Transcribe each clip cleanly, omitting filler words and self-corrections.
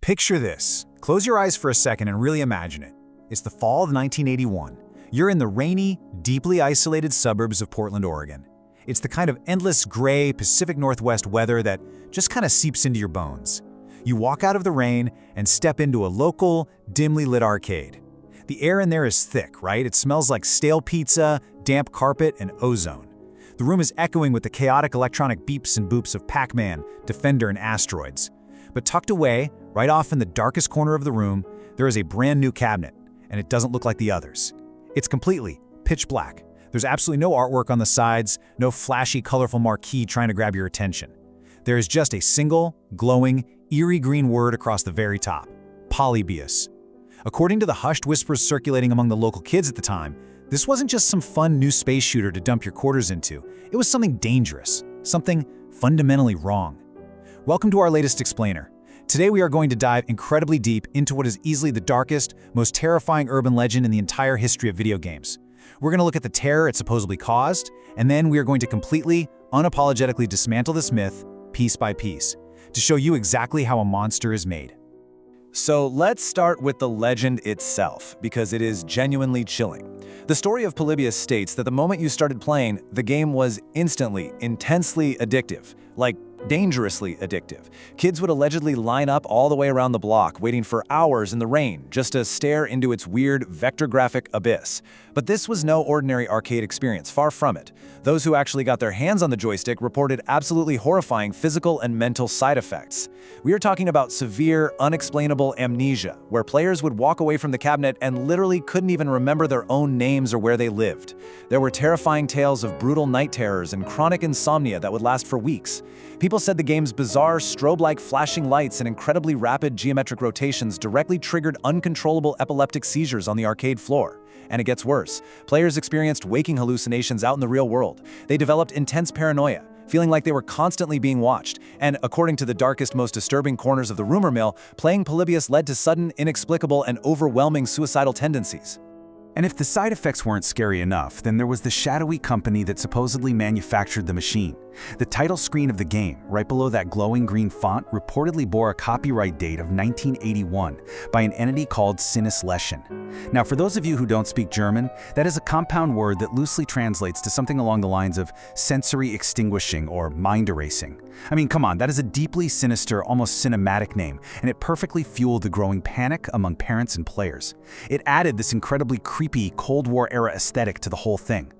Picture this. Close your eyes for a second and really imagine it. It's the fall of 1981. You're in the rainy, deeply isolated suburbs of Portland, Oregon. It's the kind of endless gray Pacific Northwest weather that just kind of seeps into your bones. You walk out of the rain and step into a local, dimly lit arcade. The air in there is thick, right? It smells like stale pizza, damp carpet, and ozone. The room is echoing with the chaotic electronic beeps and boops of Pac-Man, Defender, and Asteroids. But tucked away, right off in the darkest corner of the room, there is a brand new cabinet, and it doesn't look like the others. It's completely pitch black. There's absolutely no artwork on the sides, no flashy, colorful marquee trying to grab your attention. There is just a single, glowing, eerie green word across the very top: Polybius. According to the hushed whispers circulating among the local kids at the time, this wasn't just some fun new space shooter to dump your quarters into. It was something dangerous, something fundamentally wrong. Welcome to our latest explainer. Today we are going to dive incredibly deep into what is easily the darkest, most terrifying urban legend in the entire history of video games. We're going to look at the terror it supposedly caused, and then we are going to completely, unapologetically dismantle this myth, piece by piece, to show you exactly how a monster is made. So let's start with the legend itself, because it is genuinely chilling. The story of Polybius states that the moment you started playing, the game was instantly, intensely addictive, like dangerously addictive. Kids would allegedly line up all the way around the block, waiting for hours in the rain just to stare into its weird vector-graphic abyss. But this was no ordinary arcade experience, far from it. Those who actually got their hands on the joystick reported absolutely horrifying physical and mental side effects. We are talking about severe, unexplainable amnesia, where players would walk away from the cabinet and literally couldn't even remember their own names or where they lived. There were terrifying tales of brutal night terrors and chronic insomnia that would last for weeks. People said the game's bizarre, strobe-like flashing lights and incredibly rapid geometric rotations directly triggered uncontrollable epileptic seizures on the arcade floor. And it gets worse. Players experienced waking hallucinations out in the real world. They developed intense paranoia, feeling like they were constantly being watched. And according to the darkest, most disturbing corners of the rumor mill, playing Polybius led to sudden, inexplicable, and overwhelming suicidal tendencies. And if the side effects weren't scary enough, then there was the shadowy company that supposedly manufactured the machine. The title screen of the game, right below that glowing green font, reportedly bore a copyright date of 1981 by an entity called Sinneslation. Now, for those of you who don't speak German, that is a compound word that loosely translates to something along the lines of sensory extinguishing or mind erasing. I mean, come on, that is a deeply sinister, almost cinematic name, and it perfectly fueled the growing panic among parents and players. It added this incredibly creepy Cold War-era aesthetic to the whole thing.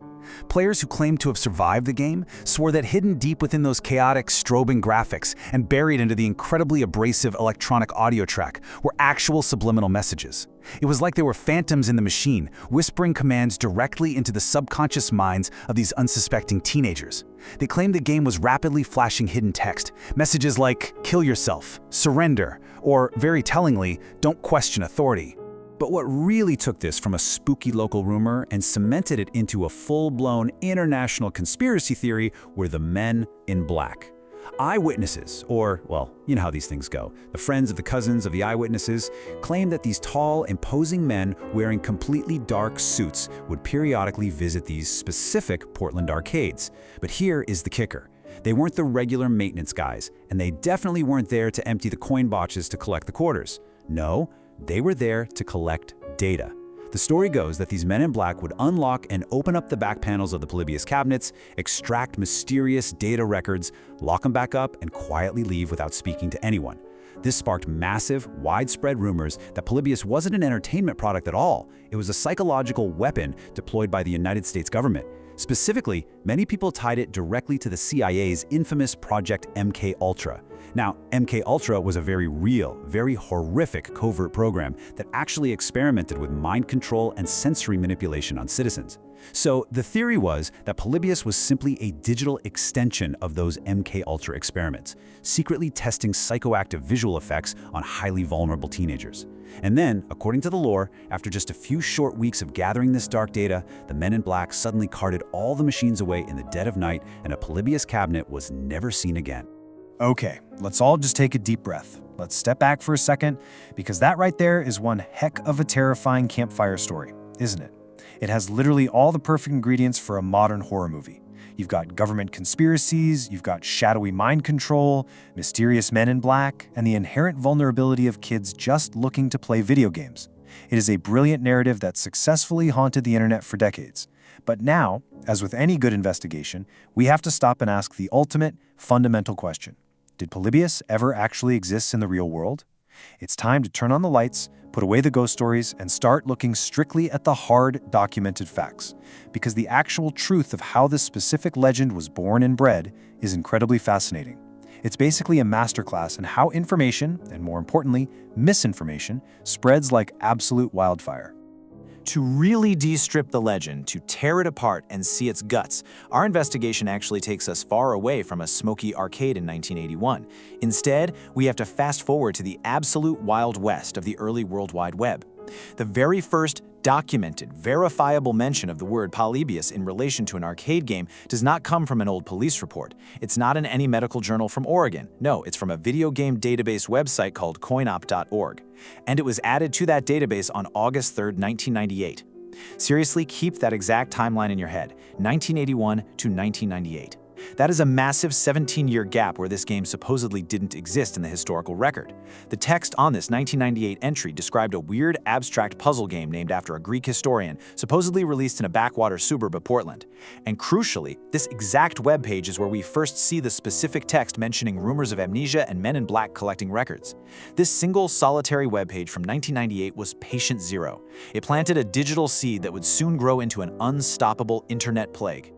Players who claimed to have survived the game swore that hidden deep within those chaotic, strobing graphics and buried into the incredibly abrasive electronic audio track were actual subliminal messages. It was like they were phantoms in the machine, whispering commands directly into the subconscious minds of these unsuspecting teenagers. They claimed the game was rapidly flashing hidden text, messages like "kill yourself," "surrender," or, very tellingly, "don't question authority." But what really took this from a spooky local rumor and cemented it into a full-blown international conspiracy theory were the men in black. Eyewitnesses, or, well, you know how these things go, the friends of the cousins of the eyewitnesses, claimed that these tall, imposing men wearing completely dark suits would periodically visit these specific Portland arcades. But here is the kicker. They weren't the regular maintenance guys, and they definitely weren't there to empty the coin boxes to collect the quarters. No, they were there to collect data. The story goes that these men in black would unlock and open up the back panels of the Polybius cabinets, extract mysterious data records, lock them back up, and quietly leave without speaking to anyone. This sparked massive, widespread rumors that Polybius wasn't an entertainment product at all. It was a psychological weapon deployed by the United States government. Specifically, many people tied it directly to the CIA's infamous Project MK Ultra. Now, MK Ultra was a very real, very horrific covert program that actually experimented with mind control and sensory manipulation on citizens. So the theory was that Polybius was simply a digital extension of those MK Ultra experiments, secretly testing psychoactive visual effects on highly vulnerable teenagers. And then, according to the lore, after just a few short weeks of gathering this dark data, the men in black suddenly carted all the machines away in the dead of night, and a Polybius cabinet was never seen again. Okay, let's all just take a deep breath. Let's step back for a second, because that right there is one heck of a terrifying campfire story, isn't it? It has literally all the perfect ingredients for a modern horror movie. You've got government conspiracies, you've got shadowy mind control, mysterious men in black, and the inherent vulnerability of kids just looking to play video games. It is a brilliant narrative that successfully haunted the internet for decades. But now, as with any good investigation, we have to stop and ask the ultimate, fundamental question. Did Polybius ever actually exist in the real world? It's time to turn on the lights, put away the ghost stories, and start looking strictly at the hard, documented facts. Because the actual truth of how this specific legend was born and bred is incredibly fascinating. It's basically a masterclass in how information, and more importantly, misinformation, spreads like absolute wildfire. To really de-strip the legend, to tear it apart and see its guts, our investigation actually takes us far away from a smoky arcade in 1981. Instead, we have to fast forward to the absolute Wild West of the early World Wide Web. The very first documented, verifiable mention of the word Polybius in relation to an arcade game does not come from an old police report. It's not in any medical journal from Oregon. No, it's from a video game database website called coinop.org. And it was added to that database on August 3, 1998. Seriously, keep that exact timeline in your head, 1981 to 1998. That is a massive 17-year gap where this game supposedly didn't exist in the historical record. The text on this 1998 entry described a weird, abstract puzzle game named after a Greek historian, supposedly released in a backwater suburb of Portland. And crucially, this exact webpage is where we first see the specific text mentioning rumors of amnesia and men in black collecting records. This single, solitary webpage from 1998 was patient zero. It planted a digital seed that would soon grow into an unstoppable internet plague.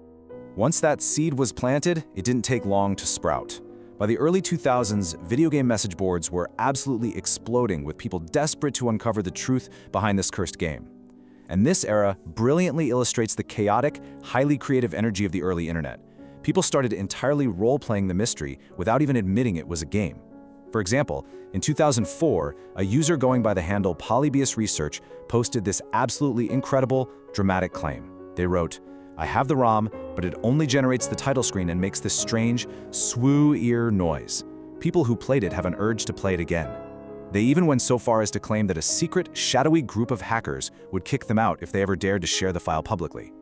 Once that seed was planted, it didn't take long to sprout. By the early 2000s, video game message boards were absolutely exploding with people desperate to uncover the truth behind this cursed game. And this era brilliantly illustrates the chaotic, highly creative energy of the early internet. People started entirely role-playing the mystery without even admitting it was a game. For example, in 2004, a user going by the handle Polybius Research posted this absolutely incredible, dramatic claim. They wrote, "I have the ROM, but it only generates the title screen and makes this strange, swoo-ear noise. People who played it have an urge to play it again." They even went so far as to claim that a secret, shadowy group of hackers would kick them out if they ever dared to share the file publicly.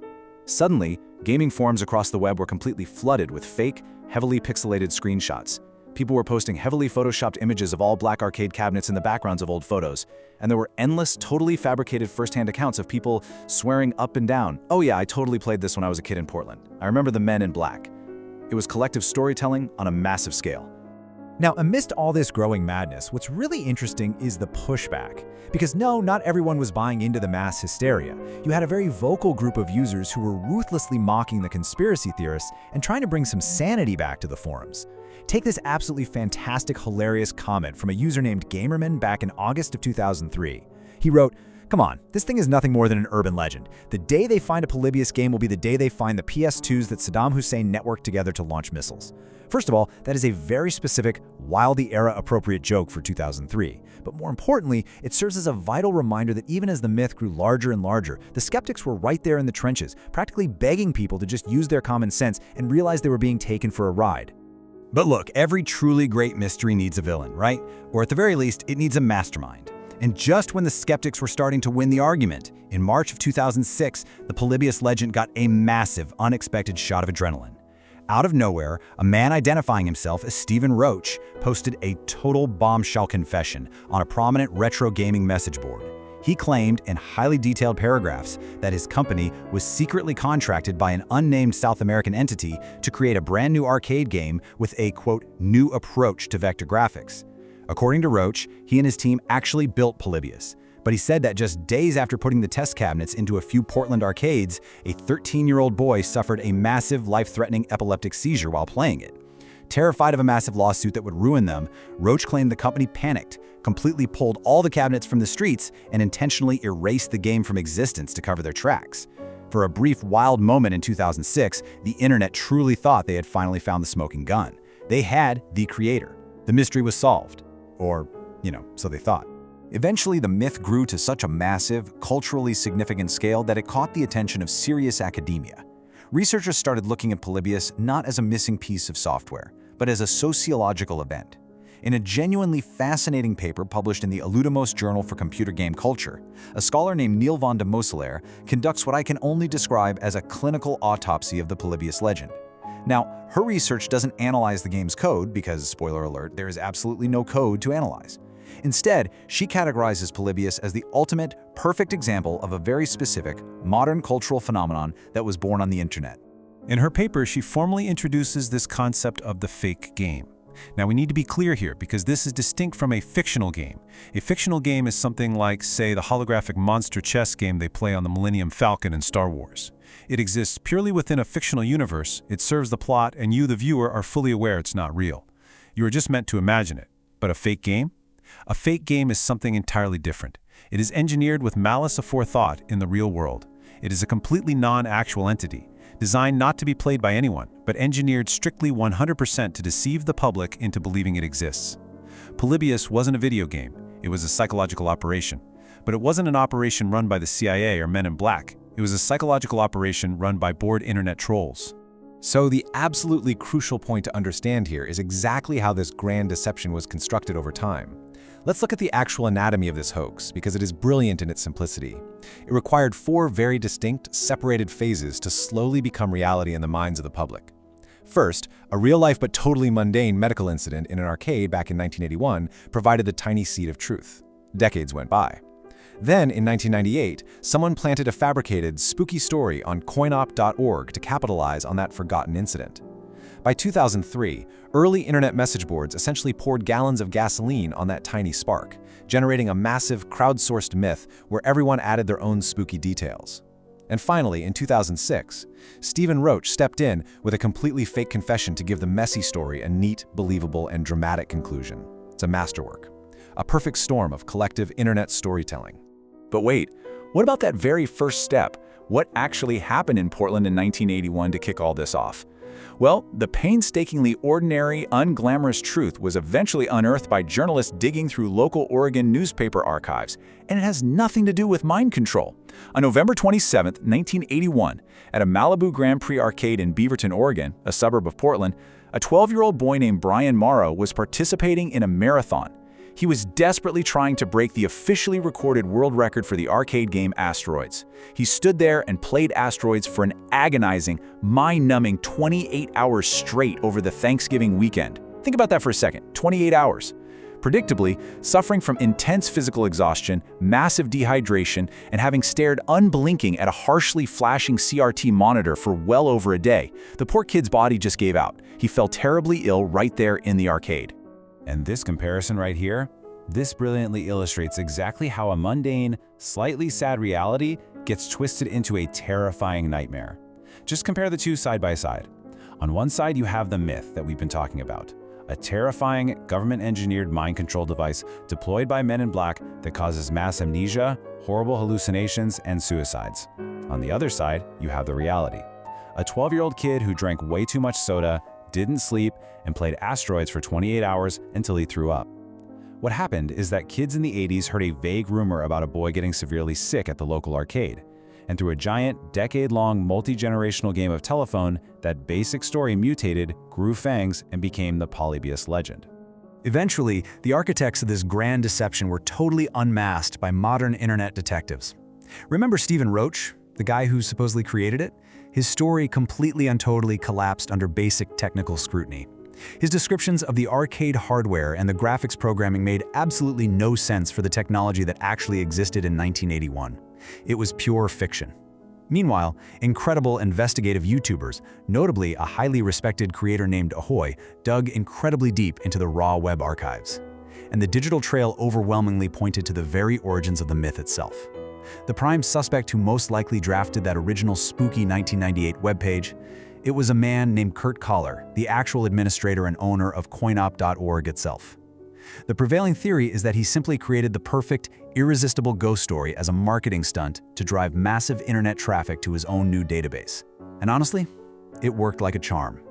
Suddenly, gaming forums across the web were completely flooded with fake, heavily pixelated screenshots. People were posting heavily photoshopped images of all black arcade cabinets in the backgrounds of old photos, and there were endless, totally fabricated first-hand accounts of people swearing up and down, "Oh yeah, I totally played this when I was a kid in Portland. I remember the men in black." It was collective storytelling on a massive scale. Now, amidst all this growing madness, what's really interesting is the pushback. Because no, not everyone was buying into the mass hysteria. You had a very vocal group of users who were ruthlessly mocking the conspiracy theorists and trying to bring some sanity back to the forums. Take this absolutely fantastic, hilarious comment from a user named Gamerman back in August of 2003. He wrote, "Come on, this thing is nothing more than an urban legend. The day they find a Polybius game will be the day they find the PS2s that Saddam Hussein networked together to launch missiles." First of all, that is a very specific, wildly era-appropriate joke for 2003. But more importantly, it serves as a vital reminder that even as the myth grew larger and larger, the skeptics were right there in the trenches, practically begging people to just use their common sense and realize they were being taken for a ride. But look, every truly great mystery needs a villain, right? Or at the very least, it needs a mastermind. And just when the skeptics were starting to win the argument, in March of 2006, the Polybius legend got a massive, unexpected shot of adrenaline. Out of nowhere, a man identifying himself as Stephen Roach posted a total bombshell confession on a prominent retro gaming message board. He claimed in highly detailed paragraphs that his company was secretly contracted by an unnamed South American entity to create a brand new arcade game with a, quote, new approach to vector graphics. According to Roach, he and his team actually built Polybius. But he said that just days after putting the test cabinets into a few Portland arcades, a 13-year-old boy suffered a massive, life-threatening epileptic seizure while playing it. Terrified of a massive lawsuit that would ruin them, Roach claimed the company panicked, completely pulled all the cabinets from the streets, and intentionally erased the game from existence to cover their tracks. For a brief, wild moment in 2006, the internet truly thought they had finally found the smoking gun. They had the creator. The mystery was solved. Or, so they thought. Eventually, the myth grew to such a massive, culturally significant scale that it caught the attention of serious academia. Researchers started looking at Polybius not as a missing piece of software, but as a sociological event. In a genuinely fascinating paper published in the Aludamos Journal for Computer Game Culture, a scholar named Neil van de Mosselaar conducts what I can only describe as a clinical autopsy of the Polybius legend. Now, her research doesn't analyze the game's code because, spoiler alert, there is absolutely no code to analyze. Instead, she categorizes Polybius as the ultimate, perfect example of a very specific, modern cultural phenomenon that was born on the internet. In her paper, she formally introduces this concept of the fake game. Now, we need to be clear here because this is distinct from a fictional game. A fictional game is something like, say, the holographic monster chess game they play on the Millennium Falcon in Star Wars. It exists purely within a fictional universe, it serves the plot, and you, the viewer, are fully aware it's not real. You are just meant to imagine it. But a fake game? A fake game is something entirely different. It is engineered with malice aforethought in the real world. It is a completely non-actual entity, designed not to be played by anyone, but engineered strictly 100% to deceive the public into believing it exists. Polybius wasn't a video game, it was a psychological operation. But it wasn't an operation run by the CIA or Men in Black. It was a psychological operation run by bored internet trolls. So the absolutely crucial point to understand here is exactly how this grand deception was constructed over time. Let's look at the actual anatomy of this hoax, because it is brilliant in its simplicity. It required 4 very distinct, separated phases to slowly become reality in the minds of the public. First, a real-life but totally mundane medical incident in an arcade back in 1981 provided the tiny seed of truth. Decades went by. Then, in 1998, someone planted a fabricated, spooky story on coinop.org to capitalize on that forgotten incident. By 2003, early internet message boards essentially poured gallons of gasoline on that tiny spark, generating a massive, crowdsourced myth where everyone added their own spooky details. And finally, in 2006, Stephen Roach stepped in with a completely fake confession to give the messy story a neat, believable, and dramatic conclusion. It's a masterwork. A perfect storm of collective internet storytelling. But wait, what about that very first step? What actually happened in Portland in 1981 to kick all this off? Well, the painstakingly ordinary, unglamorous truth was eventually unearthed by journalists digging through local Oregon newspaper archives, and it has nothing to do with mind control. On November 27, 1981, at a Malibu Grand Prix arcade in Beaverton, Oregon, a suburb of Portland, a 12-year-old boy named Brian Morrow was participating in a marathon. He was desperately trying to break the officially recorded world record for the arcade game Asteroids. He stood there and played Asteroids for an agonizing, mind-numbing 28 hours straight over the Thanksgiving weekend. Think about that for a second, 28 hours. Predictably, suffering from intense physical exhaustion, massive dehydration, and having stared unblinking at a harshly flashing CRT monitor for well over a day, the poor kid's body just gave out. He fell terribly ill right there in the arcade. And this comparison right here, this brilliantly illustrates exactly how a mundane, slightly sad reality gets twisted into a terrifying nightmare. Just compare the two side by side. On one side, you have the myth that we've been talking about, a terrifying, government-engineered mind control device deployed by Men in Black that causes mass amnesia, horrible hallucinations, and suicides. On the other side, you have the reality. A 12-year-old kid who drank way too much soda, didn't sleep, and played Asteroids for 28 hours until he threw up. What happened is that kids in the 80s heard a vague rumor about a boy getting severely sick at the local arcade. And through a giant, decade-long, multi-generational game of telephone, that basic story mutated, grew fangs, and became the Polybius legend. Eventually, the architects of this grand deception were totally unmasked by modern internet detectives. Remember Stephen Roach, the guy who supposedly created it? His story completely and totally collapsed under basic technical scrutiny. His descriptions of the arcade hardware and the graphics programming made absolutely no sense for the technology that actually existed in 1981. It was pure fiction. Meanwhile, incredible investigative YouTubers, notably a highly respected creator named Ahoy, dug incredibly deep into the raw web archives. And the digital trail overwhelmingly pointed to the very origins of the myth itself. The prime suspect who most likely drafted that original spooky 1998 webpage, it was a man named Kurt Koller, the actual administrator and owner of coinop.org itself. The prevailing theory is that he simply created the perfect, irresistible ghost story as a marketing stunt to drive massive internet traffic to his own new database. And honestly, it worked like a charm.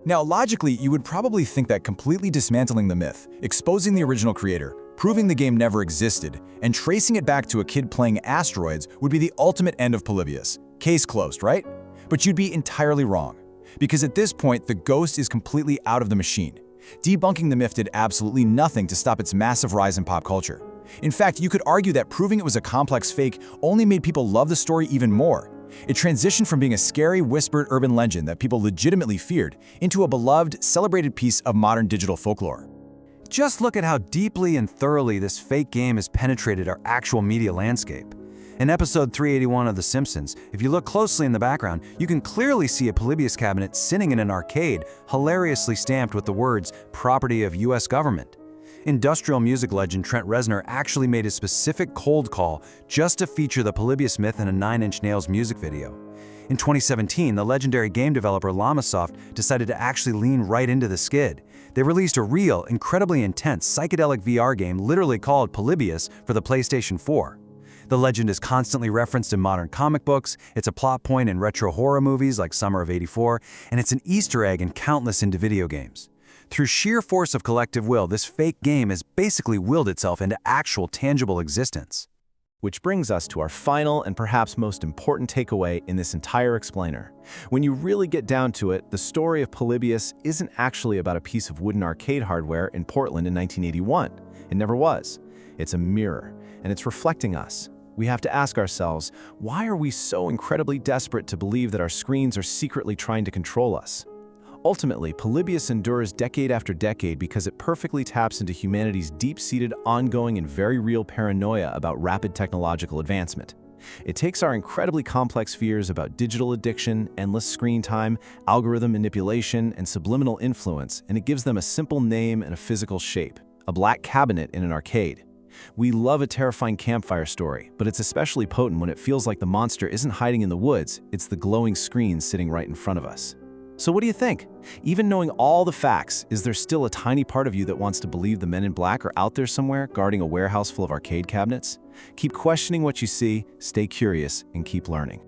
Now, logically, you would probably think that completely dismantling the myth, exposing the original creator, proving the game never existed, and tracing it back to a kid playing Asteroids would be the ultimate end of Polybius. Case closed, right? But you'd be entirely wrong. Because at this point, the ghost is completely out of the machine. Debunking the myth did absolutely nothing to stop its massive rise in pop culture. In fact, you could argue that proving it was a complex fake only made people love the story even more. It transitioned from being a scary, whispered urban legend that people legitimately feared into a beloved, celebrated piece of modern digital folklore. Just look at how deeply and thoroughly this fake game has penetrated our actual media landscape. In episode 381 of The Simpsons, if you look closely in the background, you can clearly see a Polybius cabinet sitting in an arcade, hilariously stamped with the words, "Property of US government." Industrial music legend Trent Reznor actually made a specific cold call just to feature the Polybius myth in a Nine Inch Nails music video. In 2017, the legendary game developer Llamasoft decided to actually lean right into the skid. They released a real, incredibly intense psychedelic VR game literally called Polybius for the PlayStation 4. The legend is constantly referenced in modern comic books, it's a plot point in retro horror movies like Summer of '84, and it's an Easter egg in countless indie video games. Through sheer force of collective will, this fake game has basically willed itself into actual tangible existence. Which brings us to our final and perhaps most important takeaway in this entire explainer. When you really get down to it, the story of Polybius isn't actually about a piece of wooden arcade hardware in Portland in 1981. It never was. It's a mirror, and it's reflecting us. We have to ask ourselves, why are we so incredibly desperate to believe that our screens are secretly trying to control us? Ultimately, Polybius endures decade after decade because it perfectly taps into humanity's deep-seated, ongoing, and very real paranoia about rapid technological advancement. It takes our incredibly complex fears about digital addiction, endless screen time, algorithm manipulation, and subliminal influence, and it gives them a simple name and a physical shape: a black cabinet in an arcade. We love a terrifying campfire story, but it's especially potent when it feels like the monster isn't hiding in the woods, it's the glowing screen sitting right in front of us. So what do you think? Even knowing all the facts, is there still a tiny part of you that wants to believe the men in black are out there somewhere guarding a warehouse full of arcade cabinets? Keep questioning what you see, stay curious, and keep learning.